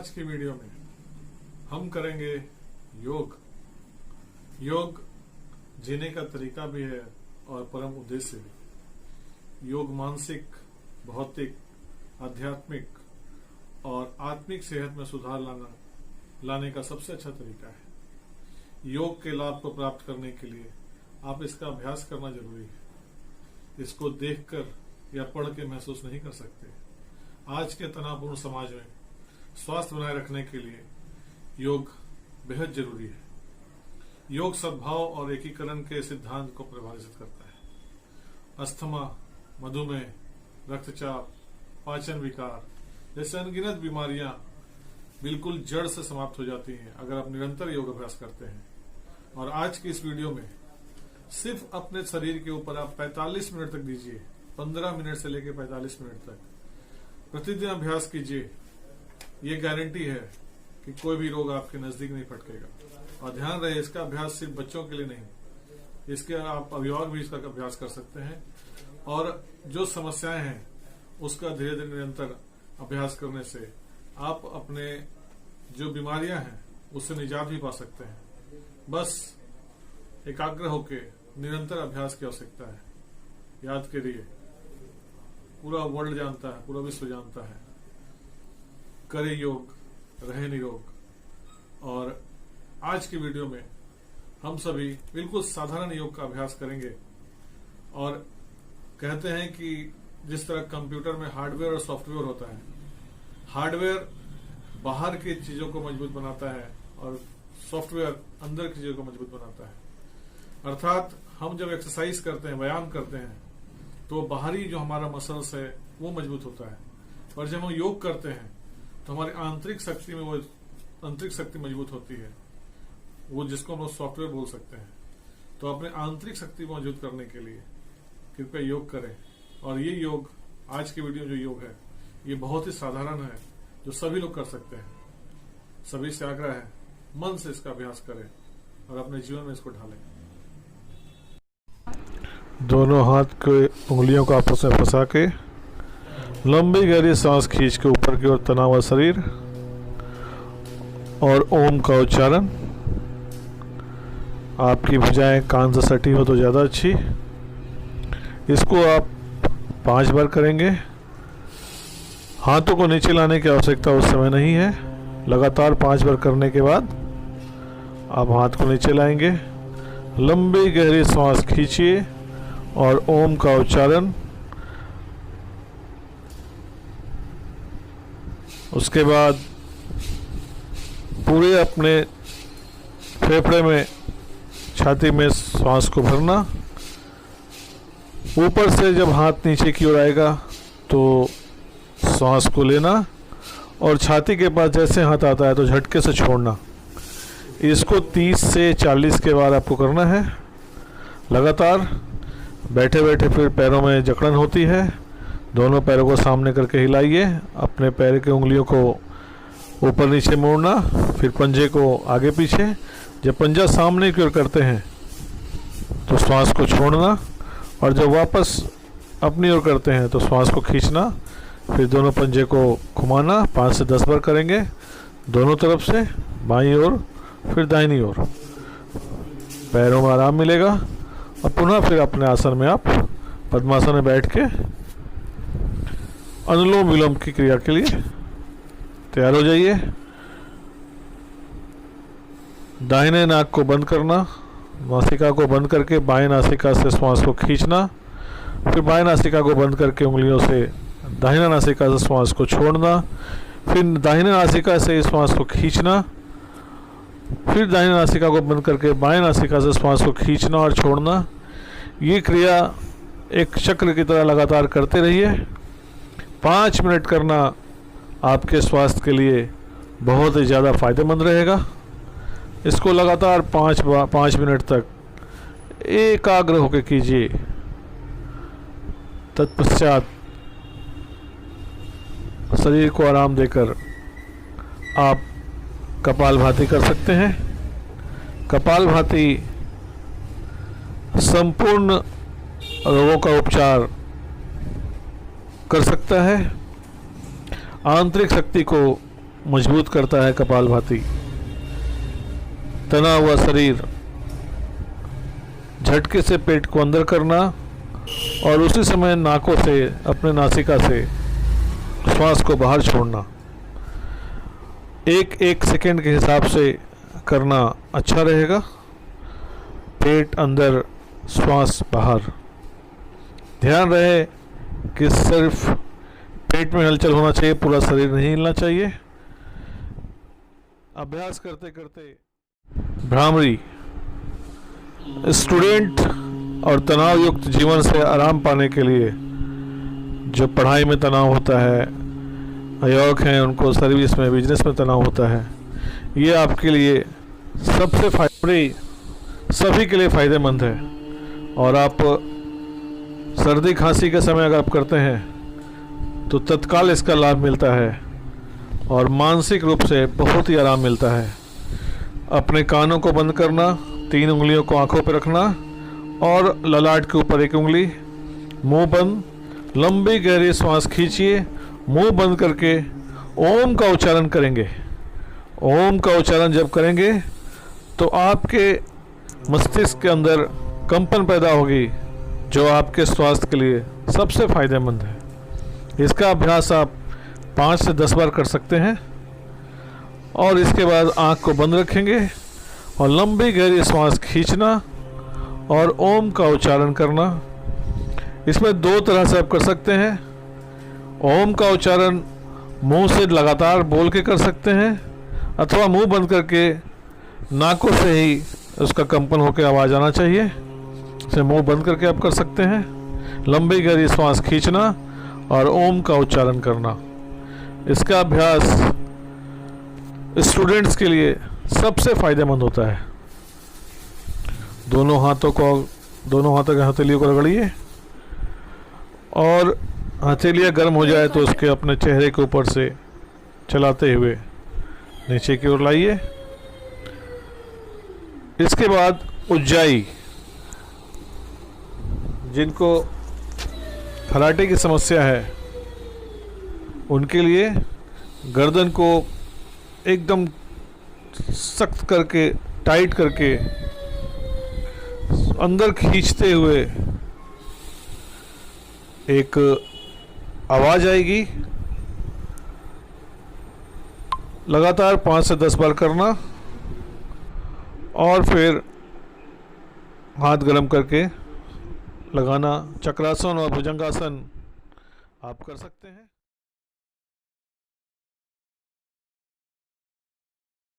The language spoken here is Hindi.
आज की वीडियो में हम करेंगे योग। योग जीने का तरीका भी है और परम उद्देश्य भी। योग मानसिक, भौतिक, आध्यात्मिक और आत्मिक सेहत में सुधार लाने का सबसे अच्छा तरीका है। योग के लाभ को प्राप्त करने के लिए आप इसका अभ्यास करना जरूरी है। इसको देखकर या पढ़ के महसूस नहीं कर सकते। आज के तनावपूर्ण समाज में स्वास्थ्य बनाए रखने के लिए योग बेहद जरूरी है। योग सद्भाव और एकीकरण के सिद्धांत को परिभाषित करता है। अस्थमा, मधुमेह, रक्तचाप, पाचन विकार जैसे अनगिनत बीमारियां बिल्कुल जड़ से समाप्त हो जाती हैं अगर आप निरंतर योग अभ्यास करते हैं। और आज की इस वीडियो में सिर्फ अपने शरीर के ऊपर आप 45 मिनट तक दीजिए। 15 मिनट से लेकर 45 मिनट तक प्रतिदिन अभ्यास कीजिए। ये गारंटी है कि कोई भी रोग आपके नजदीक नहीं फटकेगा। और ध्यान रहे, इसका अभ्यास सिर्फ बच्चों के लिए नहीं, इसके आप अभिभावक भी इसका अभ्यास कर सकते हैं। और जो समस्याएं हैं उसका धीरे धीरे निरंतर अभ्यास करने से आप अपने जो बीमारियां हैं उससे निजात भी पा सकते हैं। बस एकाग्र होकर निरंतर अभ्यास की आवश्यकता है। याद करिए, पूरा वर्ल्ड जानता है, पूरा विश्व जानता है, करे योग रहे निरोग। और आज की वीडियो में हम सभी बिल्कुल साधारण योग का अभ्यास करेंगे। और कहते हैं कि जिस तरह कंप्यूटर में हार्डवेयर और सॉफ्टवेयर होता है, हार्डवेयर बाहर की चीजों को मजबूत बनाता है और सॉफ्टवेयर अंदर की चीजों को मजबूत बनाता है। अर्थात हम जब एक्सरसाइज करते हैं, व्यायाम करते हैं, तो बाहरी जो हमारा मसल्स है वो मजबूत होता है। और जब हम योग करते हैं तो हमारी आंतरिक शक्ति में वो आंतरिक शक्ति मजबूत होती है, वो जिसको हम लोग सॉफ्टवेयर बोल सकते हैं। तो अपने आंतरिक शक्ति को मजबूत करने के लिए कृपया योग करें। और ये योग, आज की वीडियो जो योग है, ये बहुत ही साधारण है, जो सभी लोग कर सकते हैं। सभी से आग्रह है, मन से इसका अभ्यास करें और अपने जीवन में इसको ढालें। दोनों हाथ के उंगलियों को आपस में फंसा के लंबी गहरी सांस खींच के ऊपर की ओर तना हुआ शरीर और ओम का उच्चारण। आपकी भुजाएं कान से सटी हो तो ज़्यादा अच्छी। इसको आप 5 बार करेंगे। हाथों को नीचे लाने की आवश्यकता उस समय नहीं है। लगातार 5 बार करने के बाद आप हाथ को नीचे लाएंगे। लंबी गहरी सांस खींचिए और ओम का उच्चारण। उसके बाद पूरे अपने फेफड़े में, छाती में सांस को भरना। ऊपर से जब हाथ नीचे की ओर आएगा तो सांस को लेना और छाती के पास जैसे हाथ आता है तो झटके से छोड़ना। इसको 30 से 40 के बार आपको करना है लगातार। बैठे बैठे फिर पैरों में जकड़न होती है। दोनों पैरों को सामने करके हिलाइए। अपने पैर की उंगलियों को ऊपर नीचे मोड़ना, फिर पंजे को आगे पीछे। जब पंजा सामने की ओर करते हैं तो श्वास को छोड़ना और जब वापस अपनी ओर करते हैं तो श्वास को खींचना। फिर दोनों पंजे को घुमाना। 5 से 10 बार करेंगे दोनों तरफ से, बाईं ओर फिर दाहिनी ओर। पैरों में आराम मिलेगा। और पुनः फिर अपने आसन में आप पद्मासन में बैठ के अनुलोम विलोम की क्रिया के लिए तैयार हो जाइए। दाहिने नाक को बंद करना, नासिका को बंद करके बाएं नासिका से श्वास को खींचना। फिर बाएं नासिका को बंद करके उंगलियों से दाहिना नासिका से श्वास को छोड़ना। फिर दाहिने नासिका से श्वास को खींचना। फिर दाहिने नासिका को बंद करके बाएं नासिका से श्वास को खींचना और छोड़ना। ये क्रिया एक चक्र की तरह लगातार करते रहिए। 5 मिनट करना आपके स्वास्थ्य के लिए बहुत ही ज़्यादा फायदेमंद रहेगा। इसको लगातार 5 मिनट तक एकाग्र होकर कीजिए। तत्पश्चात शरीर को आराम देकर आप कपालभाति कर सकते हैं। कपालभाति संपूर्ण रोगों का उपचार कर सकता है। आंतरिक शक्ति को मजबूत करता है कपालभाति। तना हुआ शरीर, झटके से पेट को अंदर करना और उसी समय नाकों से, अपने नासिका से श्वास को बाहर छोड़ना। एक एक सेकंड के हिसाब से करना अच्छा रहेगा। पेट अंदर, श्वास बाहर। ध्यान रहे कि सिर्फ पेट में हलचल होना चाहिए, पूरा शरीर नहीं हिलना चाहिए। अभ्यास करते करते भ्रामरी, स्टूडेंट और तनाव युक्त जीवन से आराम पाने के लिए, जो पढ़ाई में तनाव होता है, युवक हैं उनको सर्विस में, बिजनेस में तनाव होता है, ये आपके लिए सबसे सभी के लिए फ़ायदेमंद है। और आप सर्दी खांसी के समय अगर आप करते हैं तो तत्काल इसका लाभ मिलता है और मानसिक रूप से बहुत ही आराम मिलता है। अपने कानों को बंद करना, 3 उंगलियों को आंखों पर रखना और ललाट के ऊपर 1 उंगली, मुंह बंद, लंबी गहरी सांस खींचिए। मुंह बंद करके ओम का उच्चारण करेंगे। ओम का उच्चारण जब करेंगे तो आपके मस्तिष्क के अंदर कंपन पैदा होगी, जो आपके स्वास्थ्य के लिए सबसे फायदेमंद है। इसका अभ्यास आप 5 से 10 बार कर सकते हैं और इसके बाद आँख को बंद रखेंगे और लंबी गहरी सांस खींचना और ओम का उच्चारण करना। इसमें 2 तरह से आप कर सकते हैं। ओम का उच्चारण मुंह से लगातार बोल के कर सकते हैं अथवा मुंह बंद करके नाकों से ही उसका कंपन होकर आवाज़ आना चाहिए। इसे मुंह बंद करके आप कर सकते हैं। लंबी गहरी सांस खींचना और ओम का उच्चारण करना। इसका अभ्यास स्टूडेंट्स के लिए सबसे फ़ायदेमंद होता है। दोनों हाथों के हथेलियों को रगड़िए और हथेलियाँ गर्म हो जाए तो उसके अपने चेहरे के ऊपर से चलाते हुए नीचे की ओर लाइए। इसके बाद उज्जाई, जिनको फराटे की समस्या है उनके लिए गर्दन को एकदम सख्त करके, टाइट करके अंदर खींचते हुए एक आवाज़ आएगी। लगातार 5 से 10 बार करना और फिर हाथ गर्म करके लगाना। चक्रासन और भुजंगासन आप कर सकते हैं।